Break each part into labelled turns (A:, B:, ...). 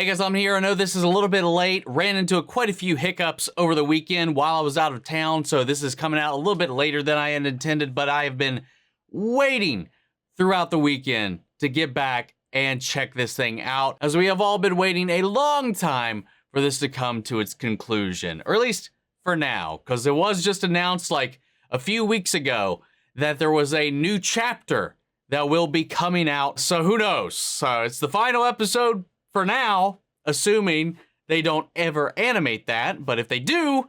A: Hey guys, I'm here. I know this is a little bit late. Ran into quite a few hiccups over the weekend while I was out of town, so this is coming out a little bit later than I had intended, but I have been waiting throughout the weekend to get back and check this thing out, as we have all been waiting a long time for this to come to its conclusion, or at least for now, because it was just announced like a few weeks ago that there was a new chapter that will be coming out, so who knows? So it's the final episode for now, assuming they don't ever animate that, but if they do,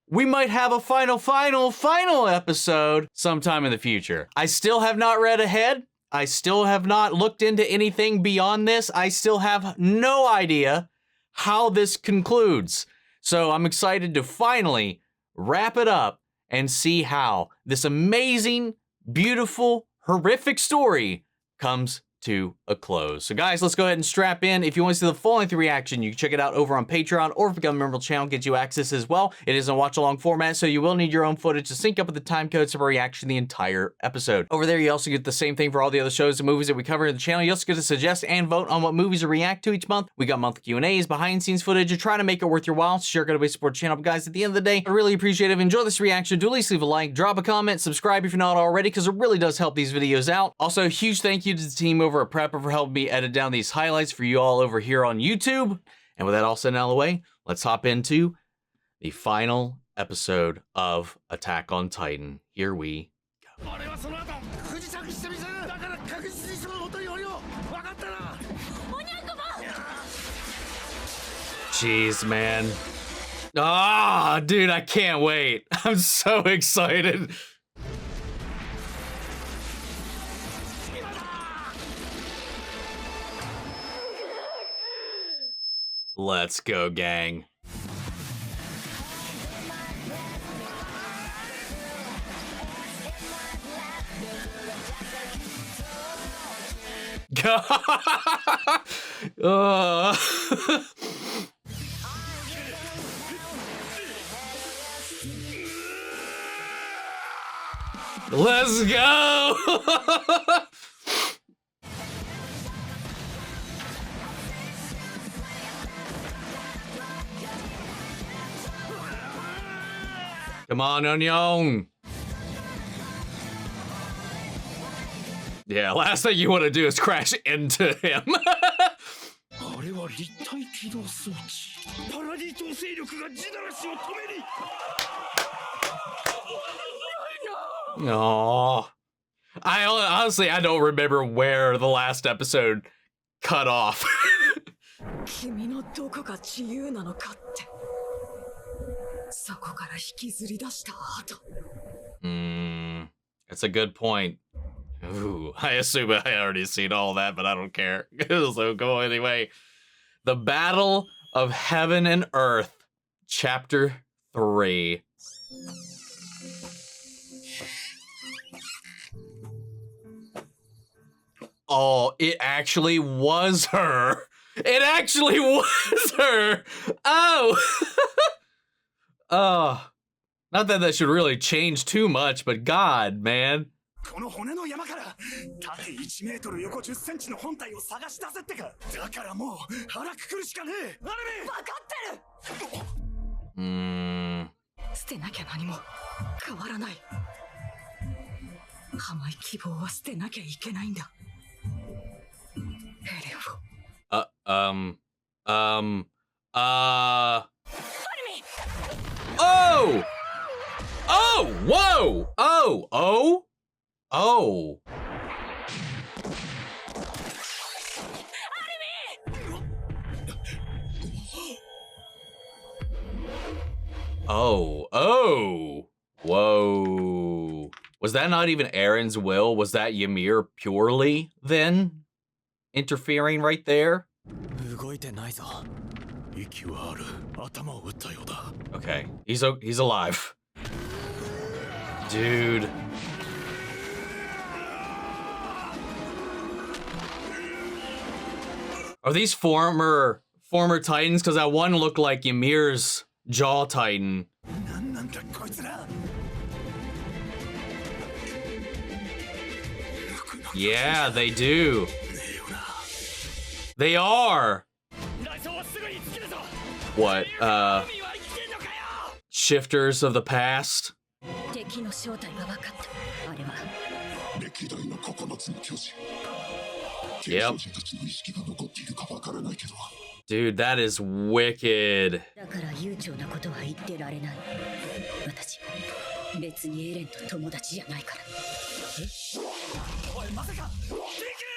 A: we might have a final episode sometime in the future. I still have not read ahead. I still have not looked into anything beyond this. I still have no idea how this concludes. So I'm excited to finally wrap it up and see how this amazing, beautiful, horrific story comes to a close. So guys, let's go ahead and strap in. If you want to see the full length reaction, you can check it out over on Patreon, or if you become a member of the channel, get you access as well. It is in watch along format, so you will need your own footage to sync up with the time codes of a reaction the entire episode. Over there, you also get the same thing for all the other shows and movies that we cover in the channel. You also get to suggest and vote on what movies to react to each month. We got monthly Q&As, behind the scenes footage, and trying to make it worth your while. So sure, go to support the channel. But guys, at the end of the day, I really appreciate it. If you enjoy this reaction, do at least leave a like, drop a comment, subscribe if you're not already, because it really does help these videos out. Also, a huge thank you to the team over at Prepper for helping me edit down these highlights for you all over here on YouTube. And with that all said and out of the way, let's hop into the final episode of Attack on Titan. Here we go. Jeez, man. Ah, dude, I can't wait. I'm so excited. Let's go, gang. Let's go. Come on, Onion. Yeah, last thing you want to do is crash into him. Oh, honestly, I don't remember where the last episode cut off. That's a good point. Ooh, I assume I already seen all that, but I don't care. So go anyway. The Battle of Heaven and Earth, Chapter 3. Oh, it actually was her. It actually was her. Oh. Oh. Not that that should really change too much, but God, man. Oh! Oh! Whoa! Oh! Oh! Oh! Oh! Oh! Whoa! Was that not even Eren's will? Was that Ymir purely then interfering right there? Okay, he's alive. Dude. Are these former Titans? Because that one looked like Ymir's Jaw Titan. Yeah, they do. They are. What, shifters of the past? Yep. Dude, that is wicked.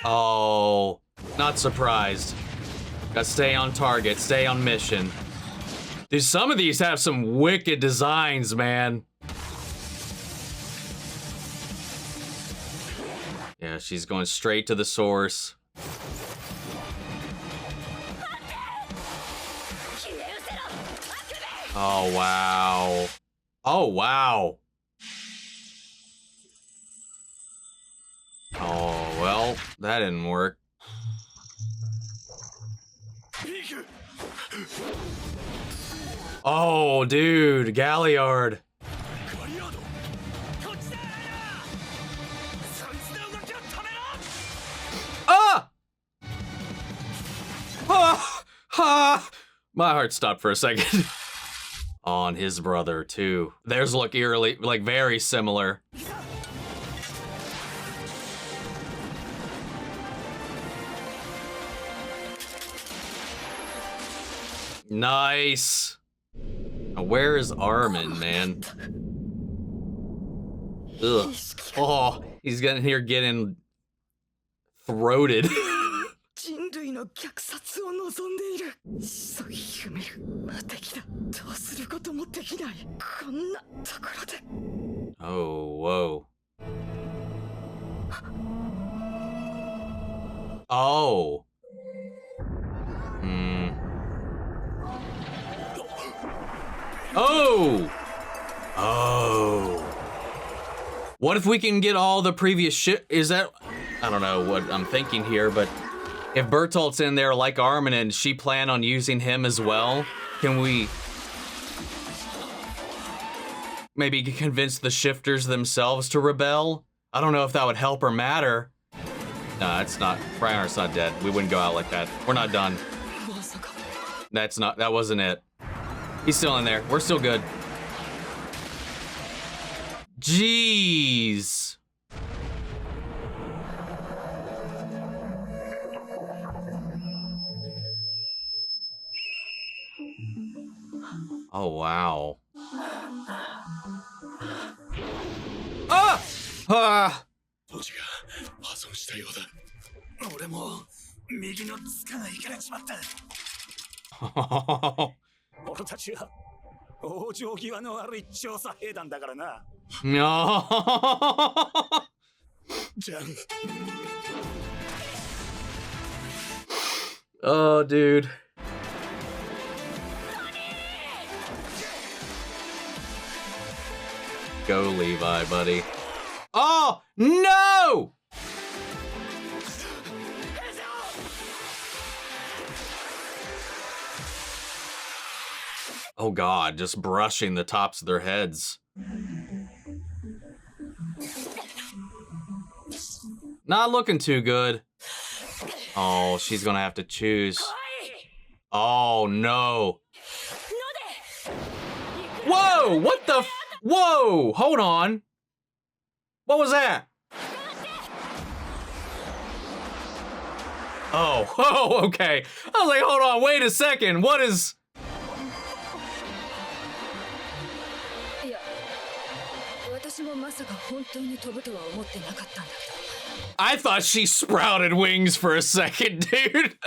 A: Oh, not surprised. Gotta stay on target, stay on mission. Dude, some of these have some wicked designs, man. Yeah, she's going straight to the source. Oh, wow. Oh, wow. Oh, well, that didn't work. Oh, dude, Galliard. Ah! Ah! Ah! My heart stopped for a second. On his brother, too. Theirs look eerily, like, very similar. Nice. Now, where is Armin, man? Ugh. Oh, he's getting here getting throated. Oh, whoa. Oh. Hmm. Oh! Oh. What if we can get all the previous shit? Is that... I don't know what I'm thinking here, but if Bertolt's in there like Armin and she plan on using him as well, can we maybe convince the shifters themselves to rebel? I don't know if that would help or matter. No, it's not. Reiner's not dead. We wouldn't go out like that. We're not done. That wasn't it. He's still in there. We're still good. Jeez. Oh, wow. Ah! Ah! No. Oh, dude. Go, Levi, buddy. Oh, no! Oh, God, just brushing the tops of their heads. Not looking too good. Oh, she's gonna have to choose. Oh, no. Whoa, what the whoa, hold on. What was that? Oh, okay. I was like, hold on, wait a second. What is... I thought she sprouted wings for a second, dude.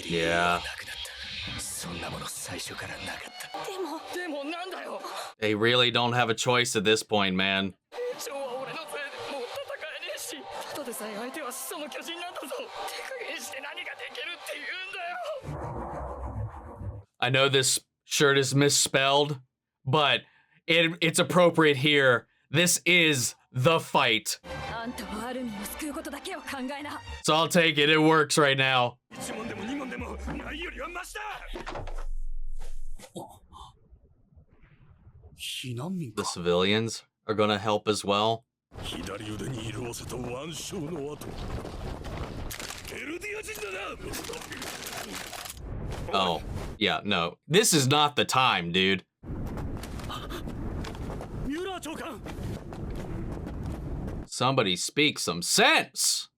A: Yeah. They really don't have a choice at this point, man. I know this shirt is misspelled, but it's appropriate here. This is the fight. So I'll take it. It works right now. The civilians are gonna help as well. Oh, yeah, no. This is not the time, dude. Somebody speak some sense.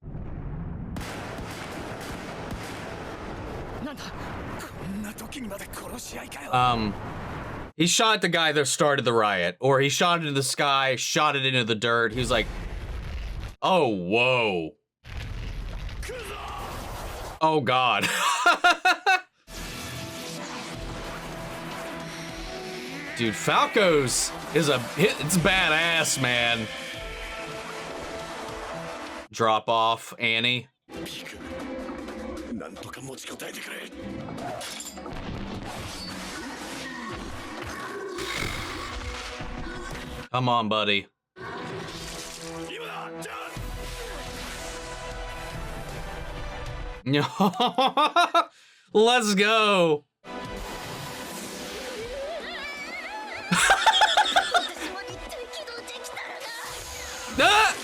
A: He shot the guy that started the riot, or he shot it into the sky, shot it into the dirt. He was like, oh, whoa. Oh, God. Dude, Falco's is it's badass, man. Drop off, Annie. Come on, buddy. Let's go. Ah!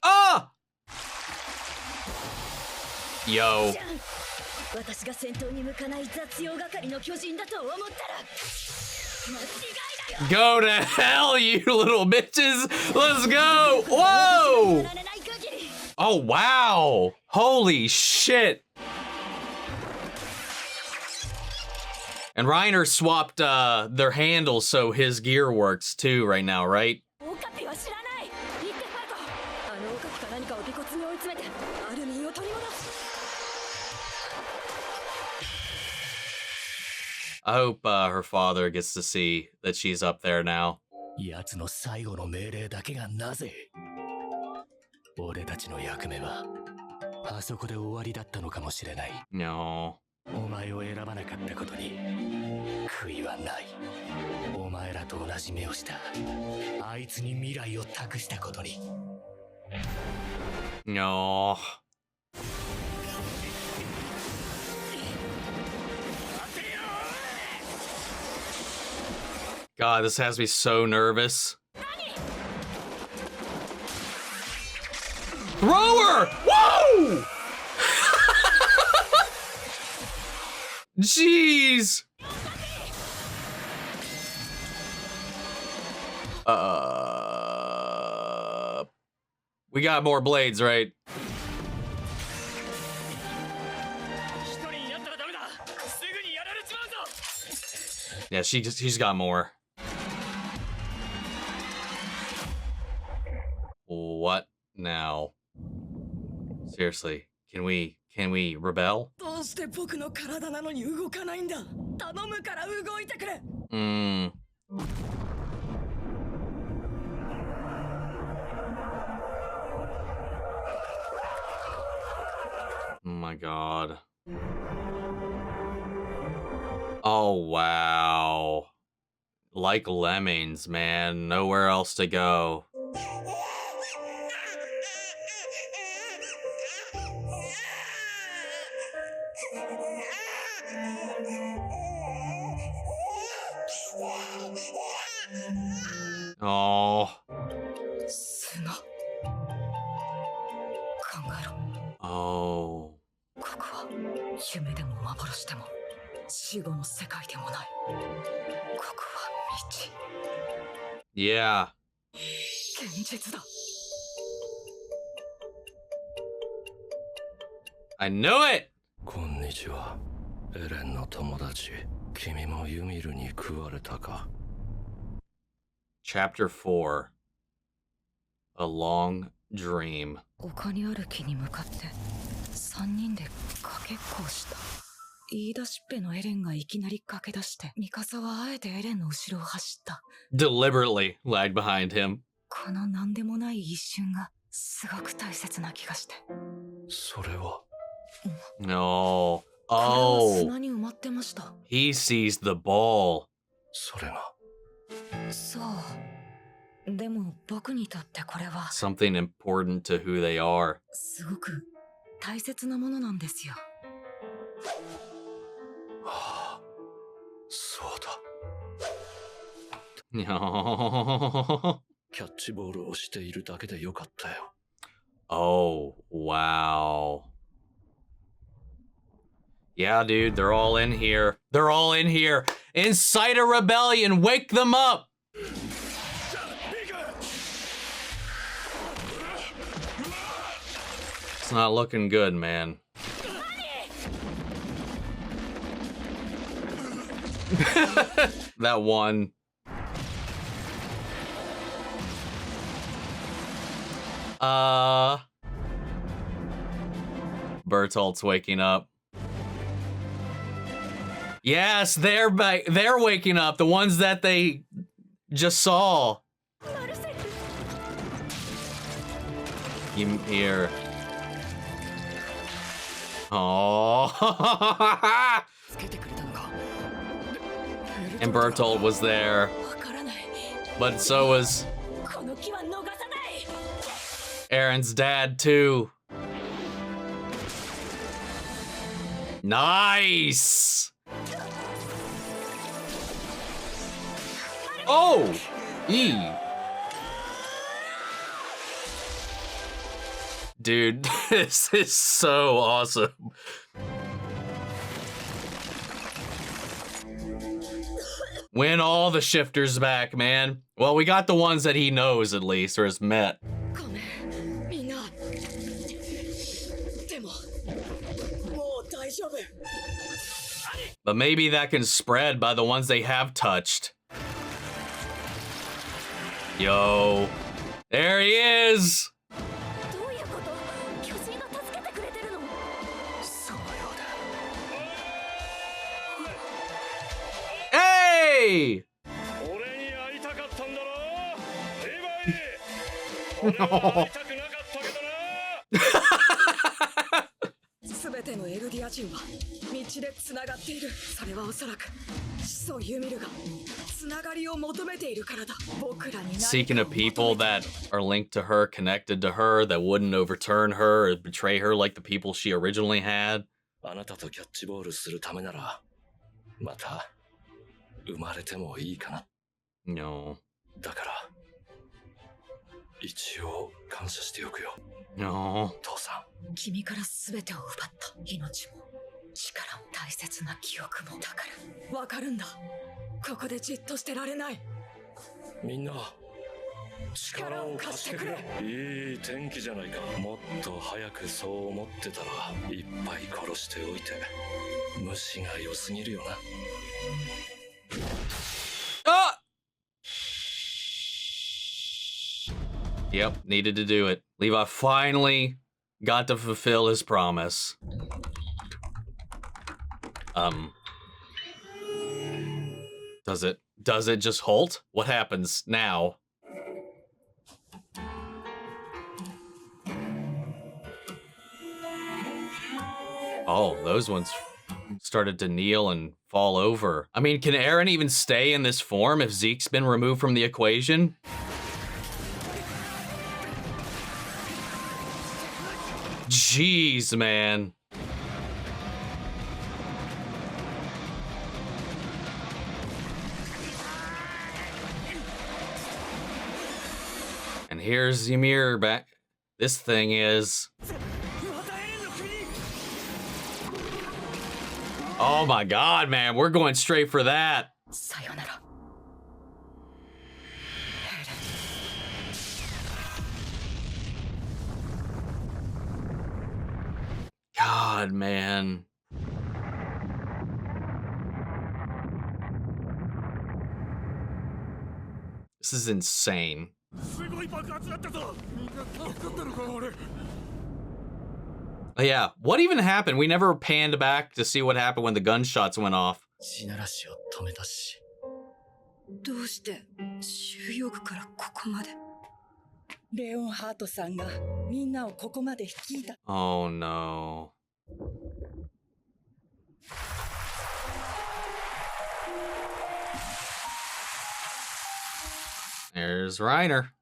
A: Ah! Yo. Go to hell, you little bitches. Let's go. Whoa. Oh, wow. Holy shit. And Reiner swapped their handles so his gear works too right now, right? I hope her father gets to see that she's up there now. No.
B: お前を選ばなかったことに悔いはない。お前らと同じ目をしたあいつに未来を託したことに。
A: No. God, this has me so nervous. Thrower! Whoa! Jeez! We got more blades, right? Yeah, she's got more. What now? Seriously, can we rebel? Oh my god. Oh wow. Like lemmings, man. Nowhere else to go. Oh. Oh. Yeah. I knew it!
B: こんにちは。エレンの友達。君もユミルに食われたか。
A: Chapter 4 A Long Dream.
C: 丘にある木に向かって3人でかけっこをした。言い出しっぺのエレンがいきなり駆け出して、ミカサはあえてエレンの後ろを走った。
A: Deliberately lagged behind him.
C: この何でもない一瞬がすごく大切な気がして。
B: それは。
A: No.
C: 砂に埋まってました。
A: He sees the ball.
B: それが。
C: そう。でも僕にとってこれは
A: something important to who they are.
C: すごく大切なものなんですよ。
B: ああ、そうだ。
A: No.
B: キャッチボールをしているだけでよかったよ。
A: Oh, wow. Yeah, dude, they're all in here. They're all in here. Incite a rebellion. Wake them up. It's not looking good, man. That one. Bertolt's waking up. Yes, they're waking up. The ones that they just saw. Here. Oh. And Bertolt was there. But so was Eren's dad too. Nice. Oh, dude, this is so awesome. Win all the shifters back, man. Well, we got the ones that he knows at least, or has met. But maybe that can spread by the ones they have touched. Yo, there he is. Hey! Seeking a people that are linked to her, connected to her, that wouldn't overturn her or betray her like the people she originally had.
B: あなたとキャッチボールするためなら、また生まれてもいいかな。
A: No.
B: だから、一応感謝しておくよ。
A: No.
B: 父さ
C: ん。君から全てを奪った命も力も大切な記憶もだからわかるんだ。ここでじっとしてられない。
B: みんな力を貸してくれ。いい天気じゃないか。もっと早くそう思ってたらいっぱい殺しておいて虫が良すぎるよな。
A: Ah! Yep, needed to do it. Levi finally got to fulfill his promise. Does it just halt? What happens now? Oh, those ones started to kneel and fall over. I mean, can Eren even stay in this form if Zeke's been removed from the equation? Jeez, man. And here's Ymir back. This thing is... Oh my god, man, we're going straight for that.
C: Sayonara.
A: God, man. This is insane. Oh, yeah, what even happened? We never panned back to see what happened when the gunshots went off.
C: どうして収容区からここまでレオンハートさんがみんなをここまで率いた
A: Oh no. There's Reiner.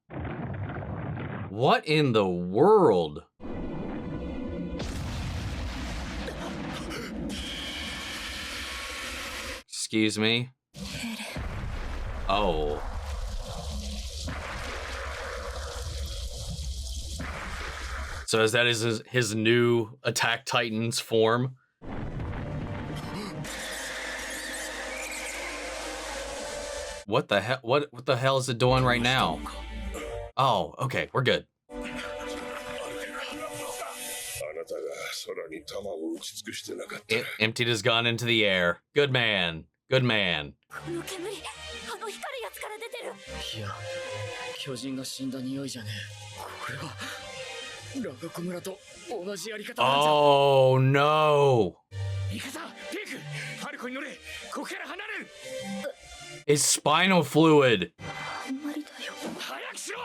A: What in the world? Excuse me? Oh. So is that his new Attack Titans form? What the hell? What the hell is it doing right now? Oh, okay, we're good. It emptied his gun into the air. Good man. Good man.
D: いや、巨人が死んだ匂いじゃねえ。これはラガコ村と同じやり方なんじゃ。
A: Oh no.
D: ミカサ、ピーク、ファルコに乗れ。ここから離れる。
A: It's spinal fluid.
C: 無理だよ。
D: 早くしろ。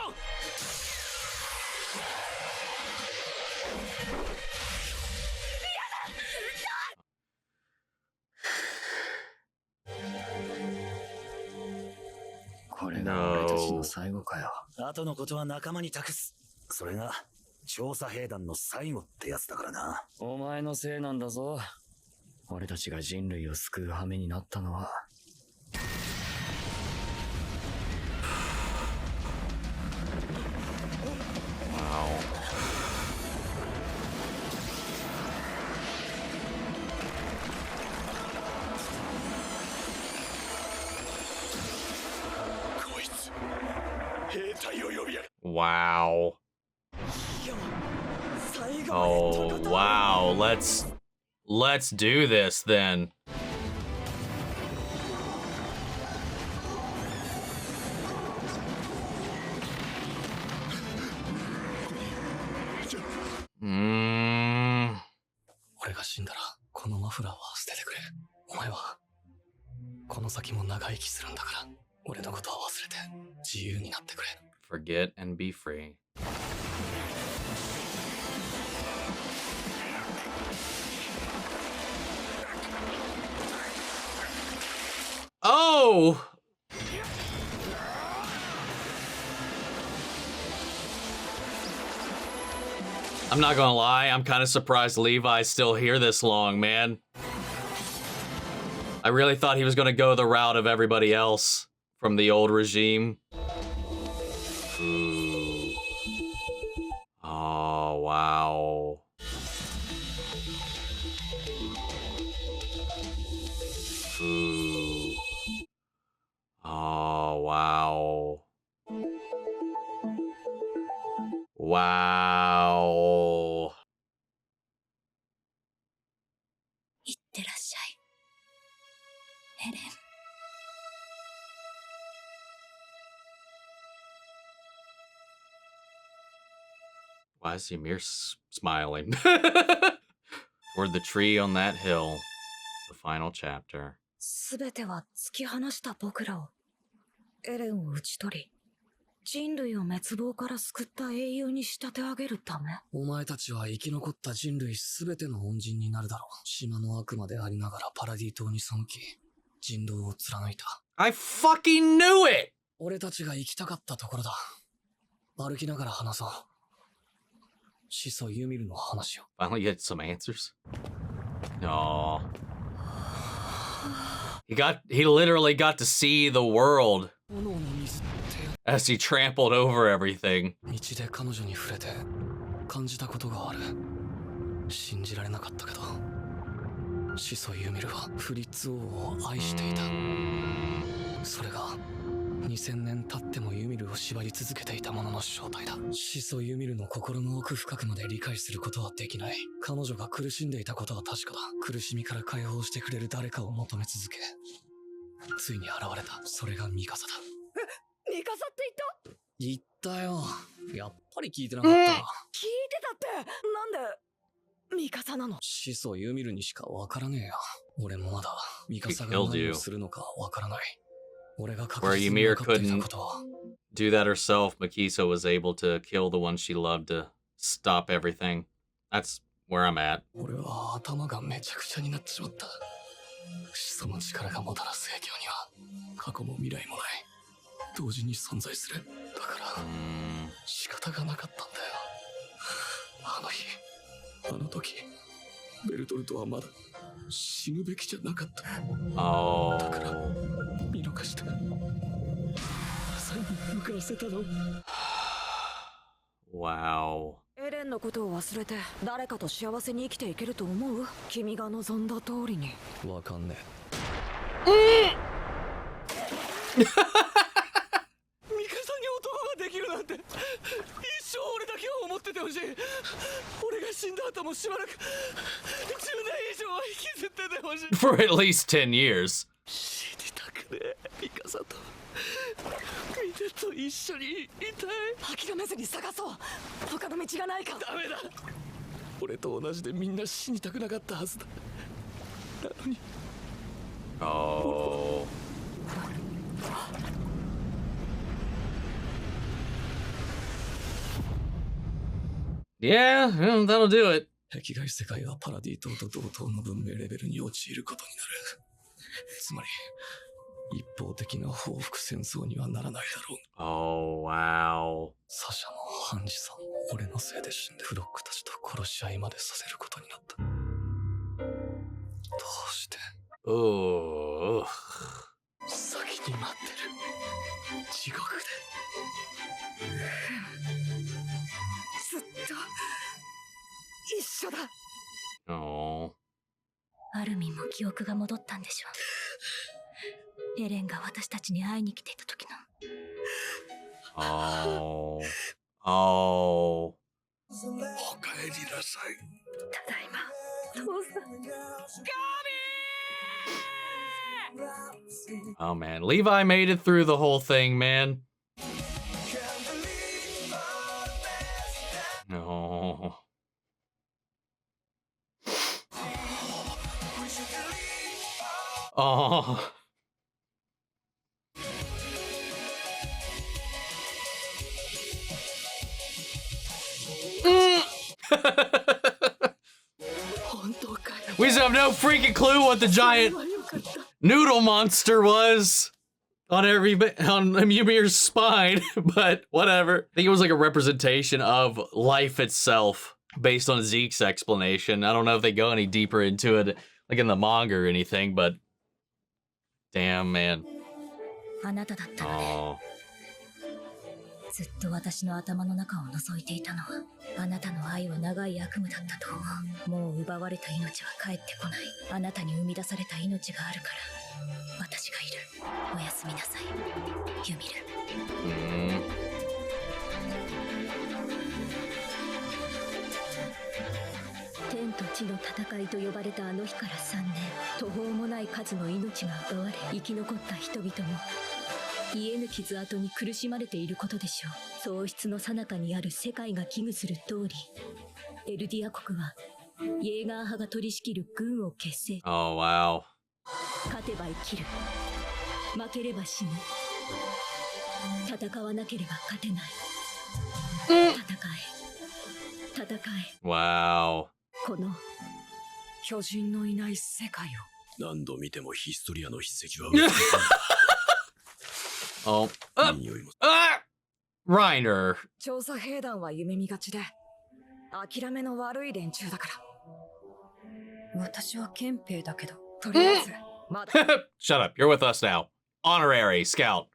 D: これが俺たちの最後かよ。
E: 後のことは仲間に託す。それが調査兵団の最後ってやつだからな。
D: お前のせいなんだぞ。俺たちが人類を救う羽目になったのは。
A: Wow. Oh, wow. Let's do this then. Mm.
D: 俺が死んだらこのマフラーは捨ててくれ。お前はこの先も長生きするんだから、俺のことは忘れて自由になってくれ。
A: Forget and be free. Oh! I'm not gonna lie, I'm kind of surprised Levi's still here this long, man. I really thought he was gonna go the route of everybody else from the old regime. Ooh. Oh, wow. Ooh. Oh, wow. Wow.
C: いってらっしゃい、エレン。
A: Why is Ymir smiling? Toward the tree on that hill. The final chapter.
C: すべては突き放した僕らを、エレンを討ち取り、人類を滅亡から救った英雄に仕立て上げるため。
D: お前たちは生き残った人類すべての恩人になるだろう。島の悪魔でありながらパラディ島に背き、人道を貫いた。
A: I fucking knew it!
D: 俺たちが行きたかったところだ。歩きながら話そう。始祖ユミルの話を。
A: Finally get some answers. No. He literally got to see the world as he trampled over everything.
D: 道で彼女に触れて感じたことがある。信じられなかったけど、始祖ユミルはフリッツ王を愛していた。それが2000年経ってもユミルを縛り続けていたものの正体だ。始祖ユミルの心の奥深くまで理解することはできない。彼女が苦しんでいたことは確かだ。苦しみから解放してくれる誰かを求め続け、ついに現れた。それがミカサだ。
C: ミカサって
D: 言ったよ。やっぱり聞いてなかったな。
C: 聞いてたって。なんでミカサなの？
D: 始祖ユミルにしかわからねえよ。俺もまだミカサが何をするのかわからない。
A: Where Ymir couldn't do that herself, Mikasa was able to kill the one she loved to stop everything. That's where I'm at.
D: 俺は頭がめちゃくちゃになってしまった。始祖の力がもたらす影響には過去も未来もない。同時に存在する。だから仕方がなかったんだよ。あの日、あの時、ベルトルトはまだ死ぬべきじゃなかった。
A: Oh.
D: だから見逃した。サイに向かわせたの。
A: Wow.
C: エレンのことを忘れて誰かと幸せに生きていけると思う？君が望んだ通りに。
D: わかんね
B: ミカサに男ができるなんて、一生俺だけを思っててほしい。俺が死んだ後もしばらく10年以上は引きずっててほしい。
A: For at least 10 years.
B: 死にたくねえ。ミカサとみんなと一緒にいたい。
C: 諦めずに探そう。他の道がないか。
B: ダメだ。俺と同じでみんな死にたくなかったはずだ。なのに
A: Oh. Yeah, that'll do it.
D: 壁外世界はパラディ島と同等の文明レベルに陥ることになる。つまり一方的な報復戦争にはならないだろう。
A: Oh, wow.
D: サシャもハンジさんも俺のせいで死んでフロックたちと殺し合いまでさせることになった。どうして
A: Oh.
D: 先に待ってる地獄で。
C: ずっと一緒だ。
A: Oh.
F: アルミンも記憶が戻ったんでしょう。エレンが私たちに会いに来ていた時の。
A: Oh. Oh.
B: お帰りなさい。
F: ただいま、父さん。
A: Oh, man. Levi made it through the whole thing, man. No. Oh. We just have no freaking clue what the giant noodle monster was on Ymir's spine, but whatever. I think it was like a representation of life itself based on Zeke's explanation. I don't know if they go any deeper into it, like in the manga or anything, but damn, man.
F: あなただったのね。
A: Oh.
F: ずっと私の頭の中を覗いていたのは、あなたの愛は長い悪夢だったと思う。もう奪われた命は帰ってこない。あなたに生み出された命があるから、私がいる。おやすみなさい、ユミル。天と地の戦いと呼ばれたあの日から3年、途方もない数の命が奪われ、生き残った人々も癒えぬ傷跡に苦しまれていることでしょう。喪失の最中にある世界が危惧する通り、エルディア国はイェーガー派が取り仕切る軍を結成。
A: Oh, wow.
F: 勝てば生きる、負ければ死ぬ。戦わなければ勝てない。戦え。
A: Wow.
C: この巨人のいない世界を。
E: 何度見てもヒストリアの筆跡は
A: Oh.
E: 匂いも
A: Reiner.
C: 調査兵団は夢見がちで諦めの悪い連中だから。私は憲兵だけど、とりあえずまだ。
A: Shut up. You're with us now. Honorary scout.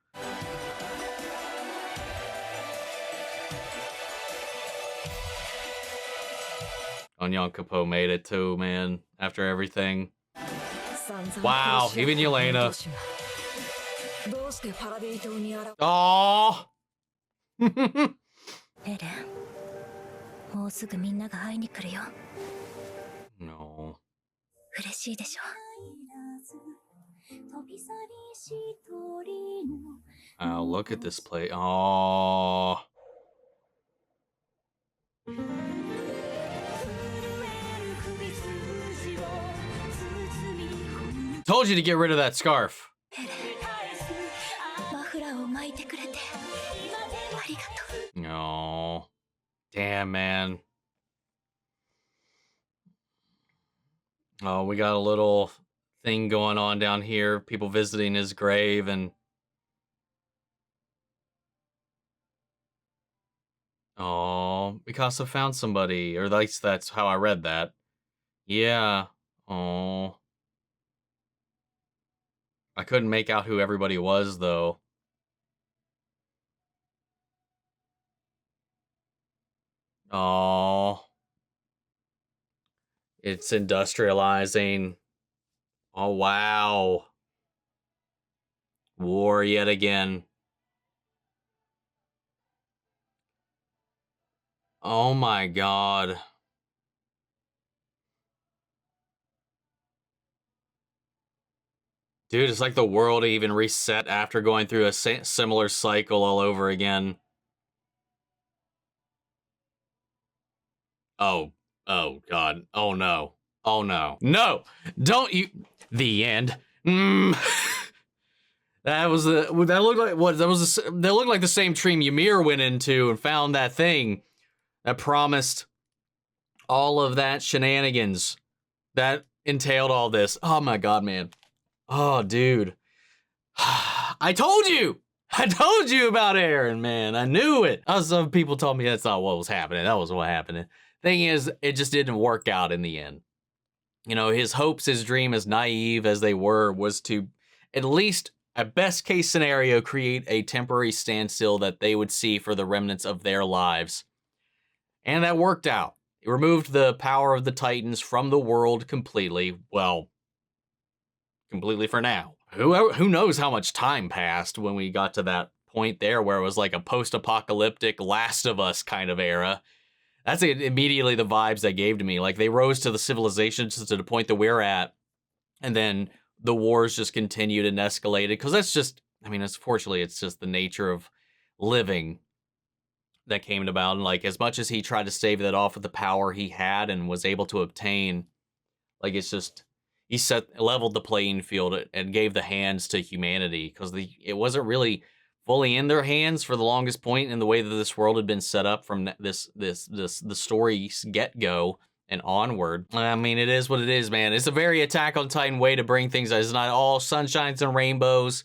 A: Onyan Kapo made it too, man. After everything. Wow, even Yelena.
C: どうしてパラディ島に現れ。
A: Oh.
F: エレン、もうすぐみんなが会いに来るよ。
A: No.
F: 嬉しいでしょ。
A: Oh, look at this play. Oh. Told you to get rid of that scarf.
F: マフラーを巻いてくれてありがとう。
A: No. Damn, man. Oh, we got a little thing going on down here. People visiting his grave and... Oh, Mikasa found somebody. Or at least that's how I read that. Yeah. Oh. I couldn't make out who everybody was, though. Oh. It's industrializing. Oh, wow. War yet again. Oh my god. Dude, it's like the world even reset after going through a similar cycle all over again. Oh. Oh god. Oh no. Oh no. No! Don't you... The end. That was the... That looked like... What? That was... That looked like the same tree Ymir went into and found that thing that promised all of that shenanigans that entailed all this. Oh my god, man. Oh, dude. I told you! I told you about Eren, man. I knew it. Some people told me that's not what was happening. That was what happened. Thing is, it just didn't work out in the end. You know, his hopes, his dream, as naive as they were, was to at least, a best case scenario, create a temporary standstill that they would see for the remnants of their lives. And that worked out. It removed the power of the Titans from the world completely. Well, completely for now. Who knows how much time passed when we got to that point there where it was like a post-apocalyptic Last of Us kind of era. That's immediately the vibes they gave to me. Like, they rose to the civilizations to the point that we're at, and then the wars just continued and escalated. Because that's just, I mean, unfortunately, it's just the nature of living that came about. And, like, as much as he tried to stave that off with the power he had and was able to obtain, like, it's just, he leveled the playing field and gave the hands to humanity. Because it wasn't really fully in their hands for the longest point in the way that this world had been set up from the story's get-go and onward. I mean, it is what it is, man. It's a very Attack on Titan way to bring things. It's not all sunshines and rainbows.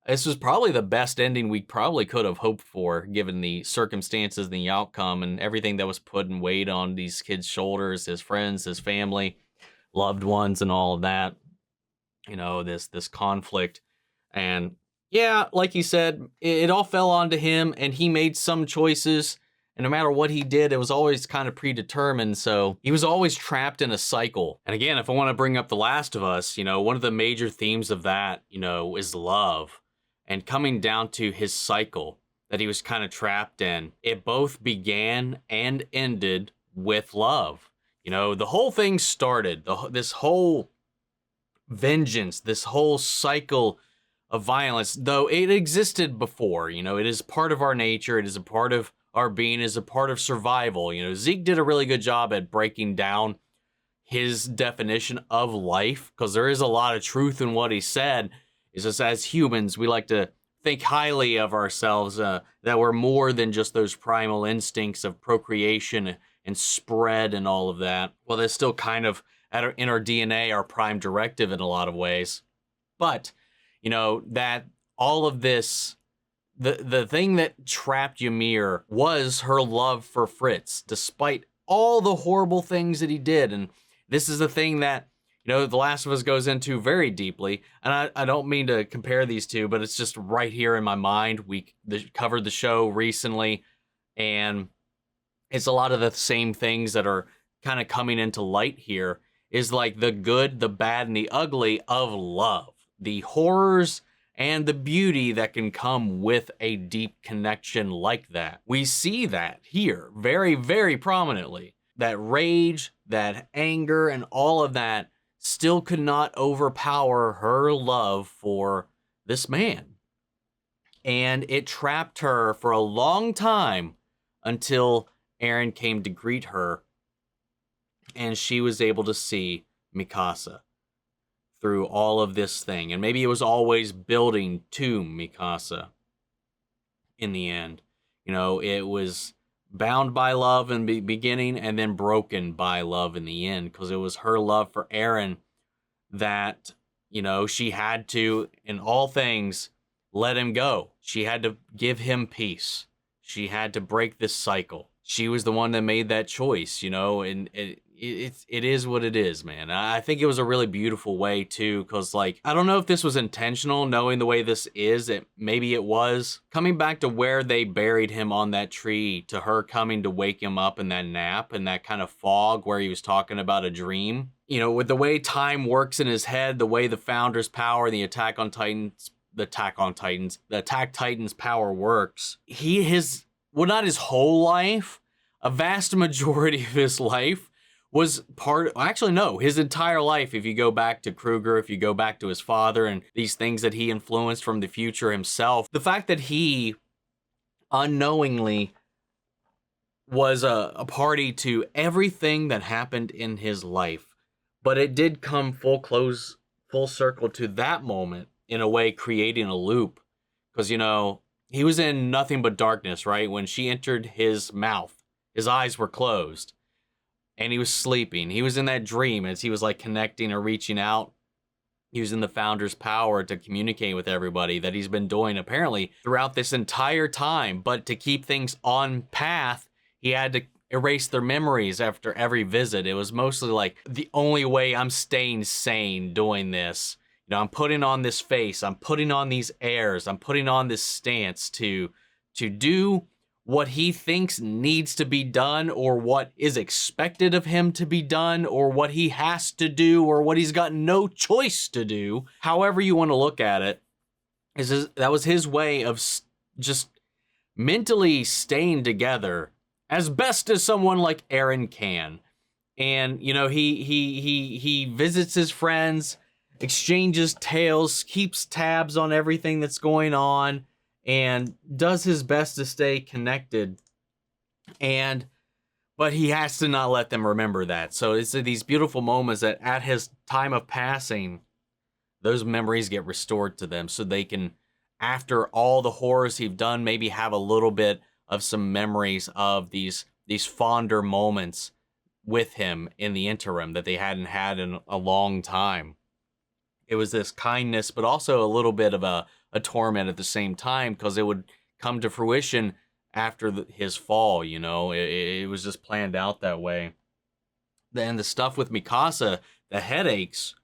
A: This was probably the best ending we probably could have hoped for, given the circumstances, the outcome, and everything that was put and weighed on these kids' shoulders, his friends, his family, loved ones, and all of that. You know, this conflict. And yeah, like you said, it all fell onto him, and he made some choices, and no matter what he did, it was always kind of predetermined, so he was always trapped in a cycle. And again, if I want to bring up The Last of Us, you know, one of the major themes of that, you know, is love, and coming down to his cycle that he was kind of trapped in. It both began and ended with love. You know, the whole thing started, this whole vengeance, this whole cycle of violence, though it existed before. You know, it is part of our nature, it is a part of our being, it is a part of survival. You know, Zeke did a really good job at breaking down his definition of life, because there is a lot of truth in what he said. It's just, as humans, we like to think highly of ourselves, that we're more than just those primal instincts of procreation and spread and all of that. Well, that's still kind of in our DNA, our prime directive in a lot of ways. But you know, that all of this, the thing that trapped Ymir was her love for Fritz, despite all the horrible things that he did. And this is the thing that, you know, The Last of Us goes into very deeply. And I don't mean to compare these two, but it's just right here in my mind. We covered the show recently, and it's a lot of the same things that are kind of coming into light here, is like the good, the bad, and the ugly of love. The horrors and the beauty that can come with a deep connection like that. We see that here very, very prominently. That rage, that anger, and all of that still could not overpower her love for this man. And it trapped her for a long time until Eren came to greet her, and she was able to see Mikasa through all of this thing. And maybe it was always building to Mikasa in the end. You know, it was bound by love in the beginning and then broken by love in the end, because it was her love for Eren that, you know, she had to, in all things, let him go. She had to give him peace. She had to break this cycle. She was the one that made that choice, you know, and it is what it is, man. I think it was a really beautiful way too, because like I don't know if this was intentional, knowing the way this is. Maybe it was. Coming back to where they buried him on that tree, to her coming to wake him up in that nap and that kind of fog where he was talking about a dream. You know, with the way time works in his head, the way the Founder's power and the Attack Titans power works. Well, not his whole life, a vast majority of his life was his entire life. If you go back to Kruger, if you go back to his father and these things that he influenced from the future himself, the fact that he unknowingly was a party to everything that happened in his life, but it did come full circle to that moment, in a way creating a loop, because, you know, he was in nothing but darkness, right? When she entered his mouth, his eyes were closed and he was sleeping. He was in that dream as he was like connecting or reaching out. He was in the Founder's power to communicate with everybody that he's been doing apparently throughout this entire time. But to keep things on path, he had to erase their memories after every visit. It was mostly like, the only way I'm staying sane doing this, you know, I'm putting on this face, I'm putting on these airs, I'm putting on this stance to do what he thinks needs to be done, or what is expected of him to be done, or what he has to do, or what he's got no choice to do. However you want to look at it, that was his way of just mentally staying together as best as someone like Eren can. And, you know, he visits his friends, exchanges tales, keeps tabs on everything that's going on, and does his best to stay connected. But he has to not let them remember that. So it's these beautiful moments that at his time of passing, those memories get restored to them, so they can, after all the horrors he've done, maybe have a little bit of some memories of these fonder moments with him in the interim that they hadn't had in a long time. It was this kindness, but also a little bit of a torment at the same time, because it would come to fruition after his fall, you know. It was just planned out that way. Then the stuff with Mikasa, the headaches,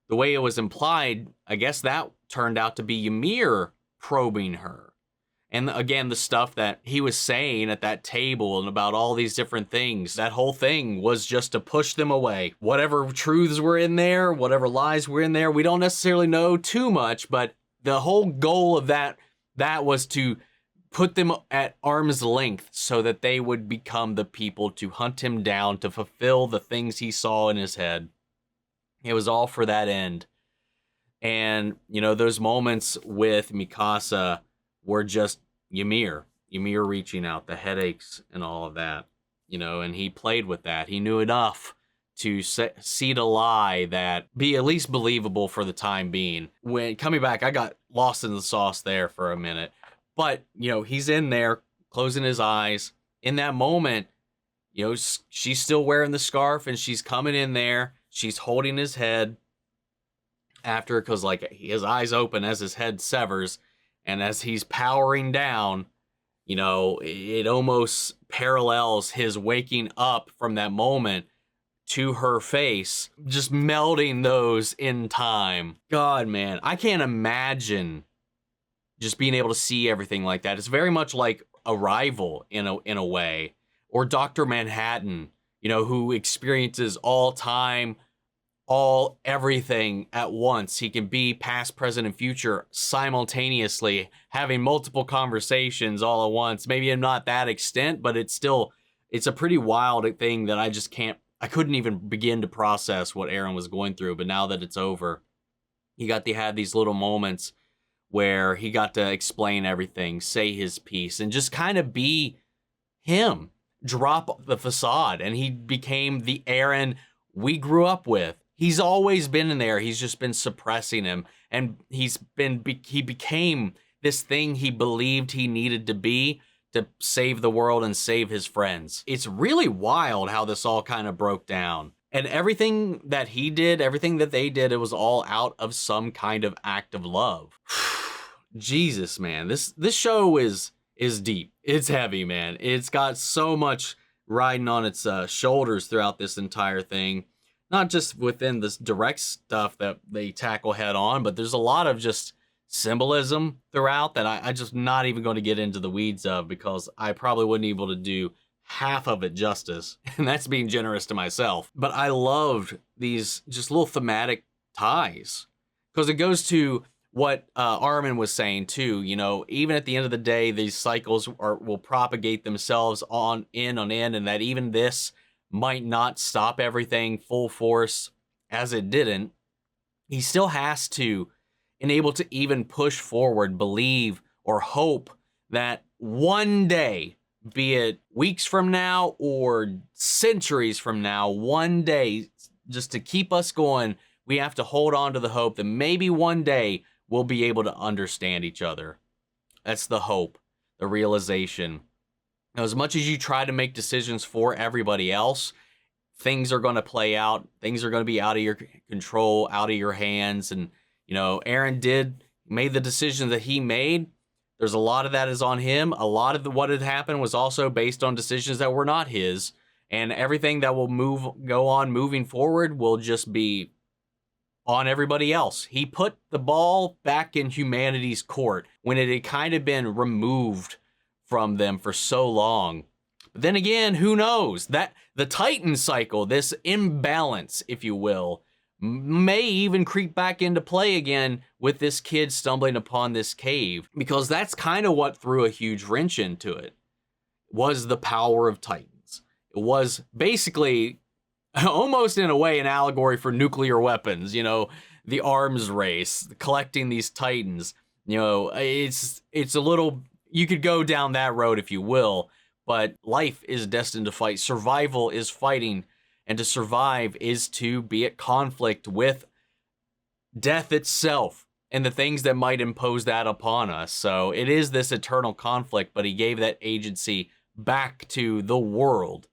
A: the way it was implied, I guess that turned out to be Ymir probing her. And again, the stuff that he was saying at that table and about all these different things, that whole thing was just to push them away. Whatever truths were in there, whatever lies were in there, we don't necessarily know too much, but the whole goal of that was to put them at arm's length so that they would become the people to hunt him down, to fulfill the things he saw in his head. It was all for that end. And, you know, those moments with Mikasa were just Ymir reaching out, the headaches and all of that, you know, and he played with that. He knew enough to seed a lie that be at least believable for the time being. When coming back, I got lost in the sauce there for a minute, but, you know, he's in there closing his eyes. In that moment, you know, she's still wearing the scarf and she's coming in there. She's holding his head after, because like his eyes open as his head severs. And as he's powering down, you know, it almost parallels his waking up from that moment to her face, just melding those in time. God, man, I can't imagine just being able to see everything like that. It's very much like Arrival in a way, or Dr. Manhattan, you know, who experiences everything at once. He can be past, present, and future simultaneously, having multiple conversations all at once. Maybe not that extent, but it's a pretty wild thing that I couldn't even begin to process what Eren was going through. But now that it's over, he got to have these little moments where he got to explain everything, say his piece, and just kind of be him, drop the facade, and he became the Eren we grew up with. He's always been in there. He's just been suppressing him. And he became this thing he believed he needed to be to save the world and save his friends. It's really wild how this all kind of broke down. And everything that he did, everything that they did, it was all out of some kind of act of love. Jesus, man. This show is deep. It's heavy, man. It's got so much riding on its shoulders throughout this entire thing. Not just within this direct stuff that they tackle head on, but there's a lot of just symbolism throughout that I just not even going to get into the weeds of, because I probably wouldn't be able to do half of it justice, and that's being generous to myself. But I loved these just little thematic ties, because it goes to what Armin was saying too. You know, even at the end of the day, these cycles will propagate themselves on in, and that even this might not stop everything full force, as it didn't. He still has to enable to even push forward, believe, or hope that one day, be it weeks from now or centuries from now, one day, just to keep us going, we have to hold on to the hope that maybe one day we'll be able to understand each other. That's the hope, the realization. Now, as much as you try to make decisions for everybody else, things are going to play out. Things are going to be out of your control, out of your hands. And, you know, Eren made the decision that he made. There's a lot of that is on him. A lot of what had happened was also based on decisions that were not his. And everything that will go on moving forward will just be on everybody else. He put the ball back in humanity's court when it had kind of been removed from them for so long. But then again, who knows? That the Titan cycle, this imbalance, if you will, may even creep back into play again with this kid stumbling upon this cave, because that's kind of what threw a huge wrench into it, was the power of Titans. It was basically almost in a way an allegory for nuclear weapons, you know, the arms race, collecting these Titans. You know, it's a little, you could go down that road if you will, but life is destined to fight. Survival is fighting, and to survive is to be at conflict with death itself and the things that might impose that upon us. So it is this eternal conflict, but he gave that agency back to the world.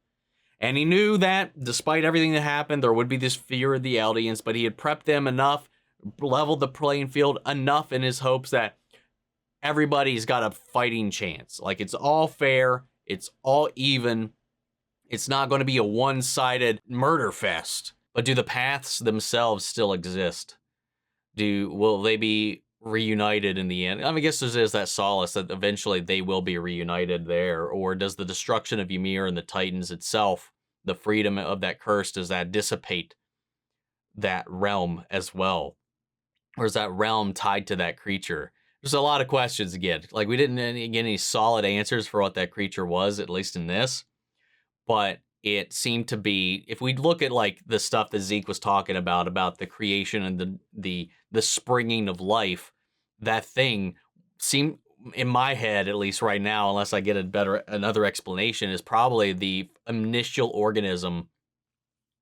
A: And he knew that despite everything that happened, there would be this fear of the Eldians, but he had prepped them enough, leveled the playing field enough in his hopes that everybody's got a fighting chance. Like, it's all fair, it's all even. It's not going to be a one-sided murder fest. But do the paths themselves still exist? Will they be reunited in the end? I mean, I guess there's that solace that eventually they will be reunited there. Or does the destruction of Ymir and the Titans itself, the freedom of that curse, does that dissipate that realm as well? Or is that realm tied to that creature? There's a lot of questions again. Like, we didn't get any solid answers for what that creature was, at least in this. But it seemed to be, if we look at like the stuff that Zeke was talking about the creation and the springing of life, that thing seemed, in my head, at least right now, unless I get another explanation, is probably the initial organism,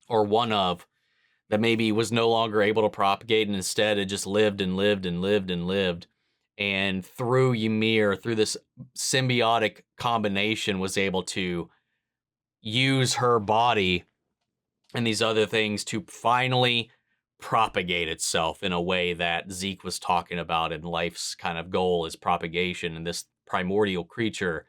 A: or one of, that maybe was no longer able to propagate, and instead it just lived and lived and lived and lived. And through Ymir, through this symbiotic combination, was able to use her body and these other things to finally propagate itself in a way that Zeke was talking about, and life's kind of goal is propagation. And this primordial creature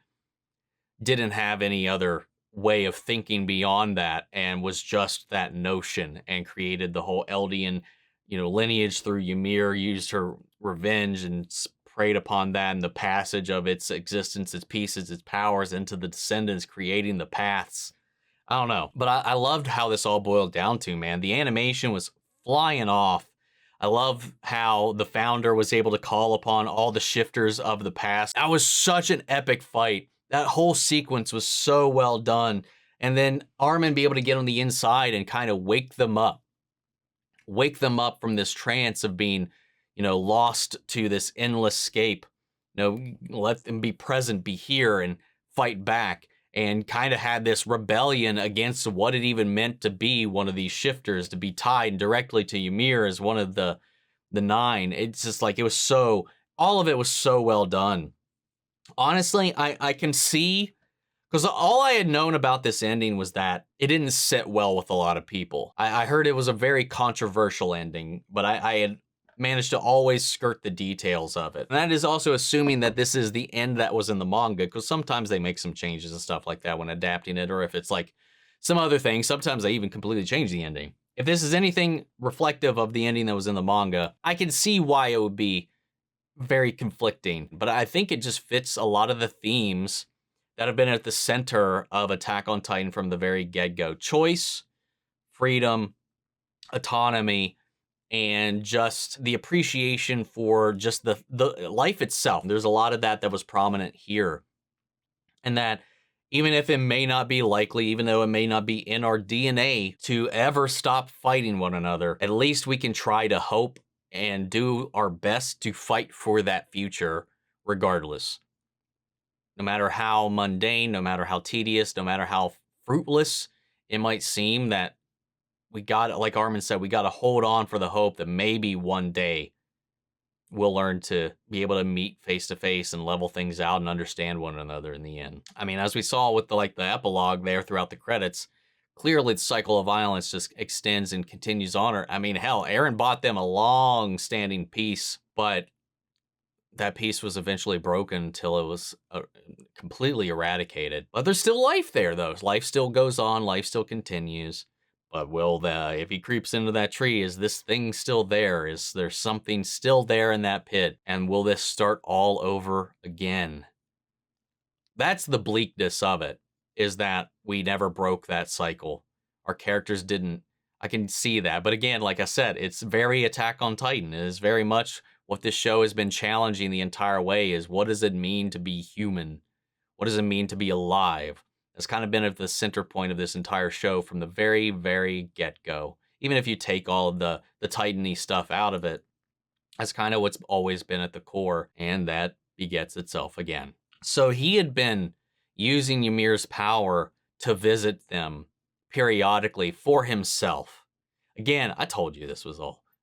A: didn't have any other way of thinking beyond that, and was just that notion, and created the whole Eldian, you know, lineage through Ymir, used her revenge and preyed upon that, and the passage of its existence, its pieces, its powers into the descendants, creating the paths. I don't know, but I loved how this all boiled down to, man. The animation was flying off. I love how the founder was able to call upon all the shifters of the past. That was such an epic fight. That whole sequence was so well done. And then Armin be able to get on the inside and kind of wake them up from this trance of being, you know, lost to this endless scape. You know, let them be present, be here, and fight back. And kind of had this rebellion against what it even meant to be one of these shifters, to be tied directly to Ymir as one of the nine. It's just like, it was so, all of it was so well done. Honestly, I can see, because all I had known about this ending was that it didn't sit well with a lot of people. I heard it was a very controversial ending, but I had managed to always skirt the details of it. And that is also assuming that this is the end that was in the manga, because sometimes they make some changes and stuff like that when adapting it, or if it's like some other thing, sometimes they even completely change the ending. If this is anything reflective of the ending that was in the manga, I can see why it would be very conflicting, but I think it just fits a lot of the themes that have been at the center of Attack on Titan from the very get-go. Choice, freedom, autonomy, and just the appreciation for just the life itself. There's a lot of that was prominent here. And that even if it may not be likely, even though it may not be in our DNA to ever stop fighting one another, at least we can try to hope and do our best to fight for that future regardless. No matter how mundane, no matter how tedious, no matter how fruitless it might seem, that we got, like Armin said, we got to hold on for the hope that maybe one day we'll learn to be able to meet face to face and level things out and understand one another in the end. I mean, as we saw with the epilogue there throughout the credits, clearly the cycle of violence just extends and continues on. I mean, hell, Eren bought them a long-standing peace, but that peace was eventually broken until it was completely eradicated. But there's still life there, though. Life still goes on. Life still continues. But if he creeps into that tree, is this thing still there? Is there something still there in that pit? And will this start all over again? That's the bleakness of it, is that we never broke that cycle. Our characters didn't. I can see that. But again, like I said, it's very Attack on Titan. It is very much what this show has been challenging the entire way, is what does it mean to be human? What does it mean to be alive? It's kind of been at the center point of this entire show from the very, very get-go. Even if you take all of the Titan-y stuff out of it, that's kind of what's always been at the core, and that begets itself again. So he had been using Ymir's power to visit them periodically for himself. Again, I told you this was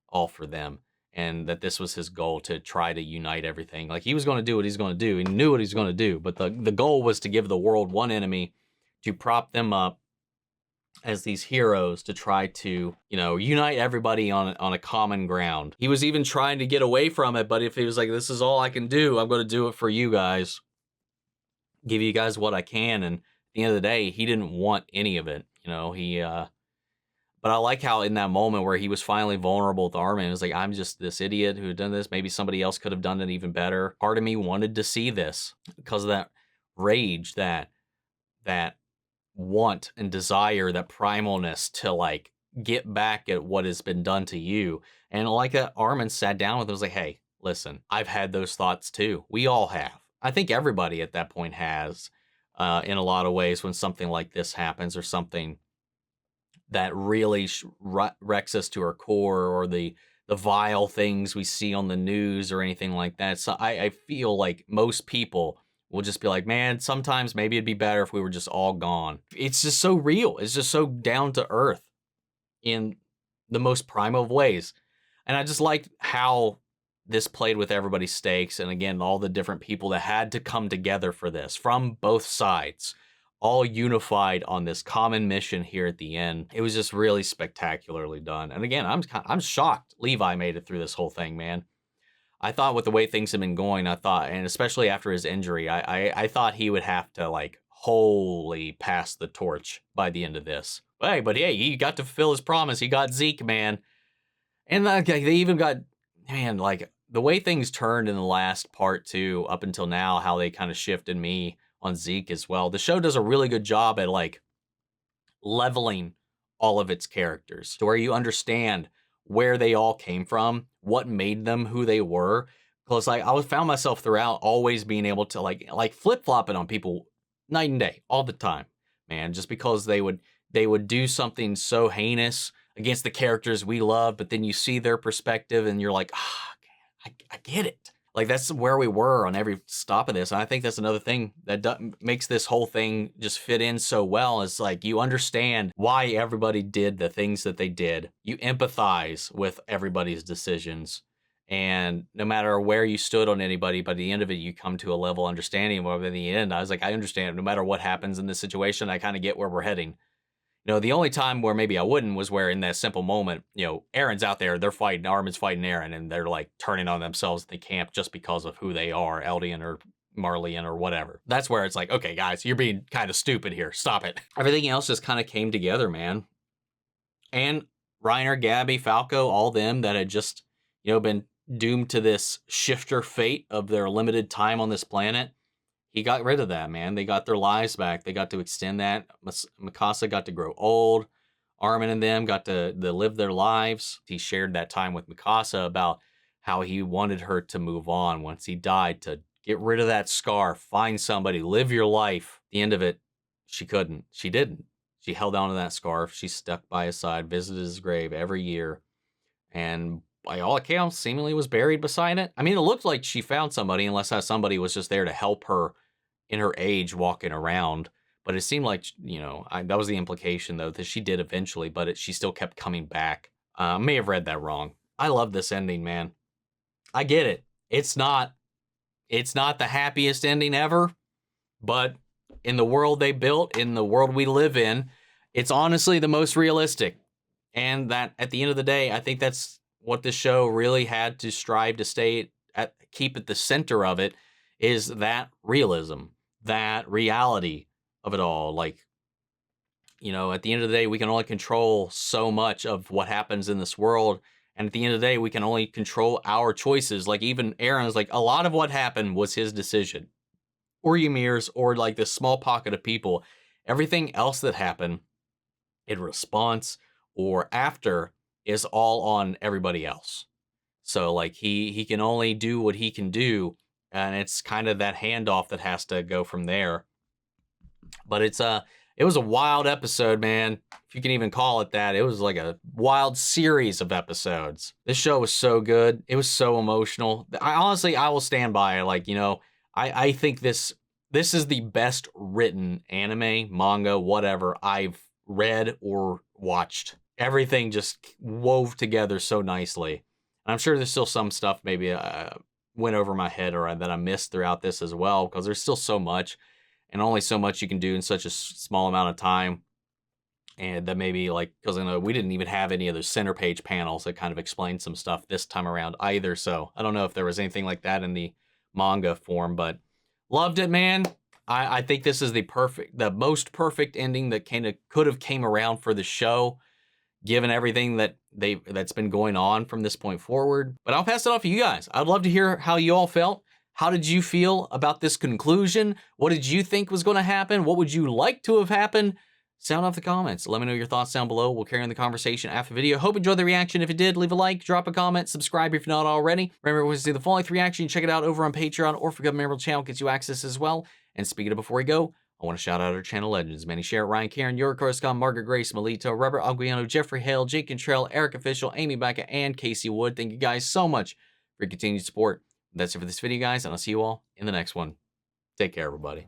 A: all for them, and that this was his goal, to try to unite everything. Like, he was going to do what he's going to do. He knew what he's going to do, but the goal was to give the world one enemy, to prop them up as these heroes, to try to, unite everybody on a common ground. He was even trying to get away from it, but if he was like, this is all I can do, I'm going to do it for you guys. Give you guys what I can. And at the end of the day, he didn't want any of it. But I like how in that moment where he was finally vulnerable with Armin, it was like, I'm just this idiot who had done this. Maybe somebody else could have done it even better. Part of me wanted to see this because of that rage, that want and desire, that primalness to get back at what has been done to you. And like that, Armin sat down with him and was like, hey, listen, I've had those thoughts too. We all have. I think everybody at that point has, in a lot of ways, when something like this happens, or something that really wrecks us to our core, or the vile things we see on the news or anything like that. So I feel like most people will just be like, man, sometimes maybe it'd be better if we were just all gone. It's just so real. It's just so down to earth in the most primal of ways. And I just liked how this played with everybody's stakes. And again, all the different people that had to come together for this from both sides, all unified on this common mission here at the end. It was just really spectacularly done. And again, I'm shocked Levi made it through this whole thing, man. I thought with the way things have been going, and especially after his injury, I thought he would have to wholly pass the torch by the end of this. But hey, he got to fulfill his promise. He got Zeke, man. And they even got, man, the way things turned in the last part too, up until now, how they kind of shifted me on Zeke as well. The show does a really good job at leveling all of its characters to where you understand where they all came from, what made them who they were. Because I found myself throughout always being able to flip-flopping on people night and day all the time, man, just because they would do something so heinous against the characters we love, but then you see their perspective and you're like, I get it. That's where we were on every stop of this. And I think that's another thing that makes this whole thing just fit in so well. Is you understand why everybody did the things that they did. You empathize with everybody's decisions. And no matter where you stood on anybody, by the end of it, you come to a level understanding of in the end. I was like, I understand no matter what happens in this situation, I kind of get where we're heading. You know, the only time where maybe I wouldn't was where in that simple moment, you know, Eren's out there, they're fighting, Armin's fighting Eren, and they're like turning on themselves at the camp just because of who they are, Eldian or Marleyan or whatever. That's where it's like, okay, guys, you're being kind of stupid here. Stop it. Everything else just kind of came together, man. And Reiner, Gabby, Falco, all them that had just, you know, been doomed to this shifter fate of their limited time on this planet. He got rid of that, man. They got their lives back. They got to extend that. Mikasa got to grow old. Armin and them got to live their lives. He shared that time with Mikasa about how he wanted her to move on once he died, to get rid of that scar, find somebody, live your life. At the end of it, she couldn't. She didn't. She held on to that scarf. She stuck by his side, visited his grave every year, and by all accounts, seemingly was buried beside it. I mean, it looked like she found somebody, unless that somebody was just there to help her in her age walking around. But it seemed like, you know, that was the implication, though, that she did eventually, but she still kept coming back. May have read that wrong. I love this ending, man. I get it. It's not the happiest ending ever, but in the world they built, in the world we live in, it's honestly the most realistic. And that, at the end of the day, I think that's what this show really had to strive to keep at the center of it, is that realism, that reality of it all. Like, you know, at the end of the day, we can only control so much of what happens in this world. And at the end of the day, we can only control our choices. Like, even Eren's like, a lot of what happened was his decision, or Ymir's, or like this small pocket of people. Everything else that happened in response or after is all on everybody else. So like he can only do what he can do, and it's kind of that handoff that has to go from there. But it was a wild episode, man. If you can even call it that. It was like a wild series of episodes. This show was so good. It was so emotional. I will stand by it. Like, you know, I think this is the best written anime, manga, whatever I've read or watched. Everything just wove together so nicely. And I'm sure there's still some stuff maybe went over my head or that I missed throughout this as well, because there's still so much, and only so much you can do in such a small amount of time. And that maybe, like, because I know we didn't even have any of those center page panels that kind of explained some stuff this time around either. So I don't know if there was anything like that in the manga form, but loved it, man. I think this is the most perfect ending that could have came around for the show, given everything that's been going on from this point forward. But I'll pass it off to you guys. I'd love to hear how you all felt. How did you feel about this conclusion? What did you think was going to happen? What would you like to have happened? Sound off the comments. Let me know your thoughts down below. We'll carry on the conversation after the video. Hope you enjoyed the reaction. If you did, leave a like, drop a comment, subscribe if you're not already. Remember, to see the full length reaction, check it out over on Patreon, or if you become a member of the channel, gets you access as well. And speaking of before we go, I want to shout out our channel legends: Manny Sherritt, Ryan Karen, Yuri Scott, Margaret Grace, Melito, Robert Aguiano, Jeffrey Hale, Jake Cantrell, Eric Official, Amy Becca, and Casey Wood. Thank you guys so much for your continued support. That's it for this video, guys, and I'll see you all in the next one. Take care, everybody.